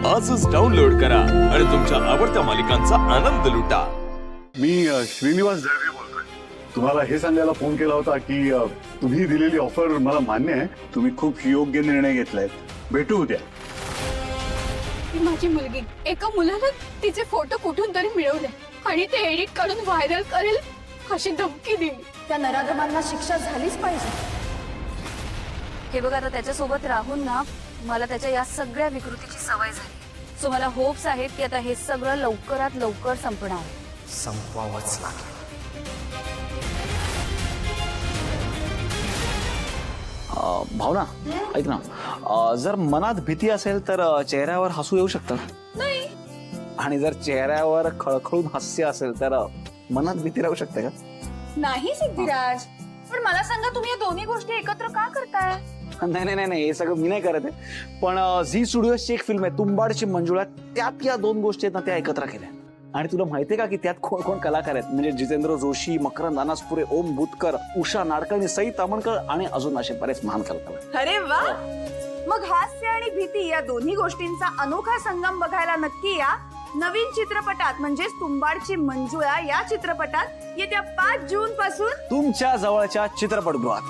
आजच डाउनलोड करा आणि तुमच्या आवडत्या मालिकांचा आनंद लुटा। मी श्रीनिवास दळवे बोलतोय। तुम्हाला हे सांगायला फोन केला होता की तुम्ही दिलेली ऑफर मला मान्य आहे। तुम्ही खूप योग्य निर्णय घेतलाय। भेटू उद्या। माझी मुलगी एका मुलानं तिचे फोटो कुठून तरी मिळवले आणि ते एडिट करून व्हायरल करेल अशी धमकी दिली। त्या नराधमांना शिक्षा झालीच पाहिजे। हे बघ, आता त्याच्यासोबत राहून ना मला त्याच्या या सगळ्या विकृतीची सवय झाली। सो मला होप्स आहेत की आता हे सगळं लवकरात लवकर संपणार आहे। संपवावंच लागेल। भावना ऐक ना, जर मनात भीती असेल तर चेहऱ्यावर हसू येऊ शकतं नाही, आणि जर चेहऱ्यावर खळखळून हास्य असेल तर मनात भीती राहू शकते का? नाही सिद्धिराज, पण मला सांगा तुम्ही या दोन्ही गोष्टी एकत्र का करताय? नाही नाही नाही, हे सगळं मी नाही करत आहे, पण झी स्टुडिओची एक फिल्म आहे तुंबाडची मंजुळा, त्यात या दोन गोष्टी आहेत ना त्या एकत्र केल्या। आणि तुला माहितीये का की त्यात कोण कोण कलाकार आहेत? म्हणजे जितेंद्र जोशी, मकरंद अनासपुरे, ओम बुतकर, उषा नाडकर्णी, सई तामणकर आणि अजून असे बरेच महान कलाकार। अरे वा, मग हास्य आणि भीती या दोन्ही गोष्टींचा अनोखा संगम बघायला नक्की या नवीन चित्रपटात, म्हणजेच तुंबाडची मंजुळा या चित्रपटात येत्या 5 जून पासून तुमच्या जवळच्या चित्रपटगृहात।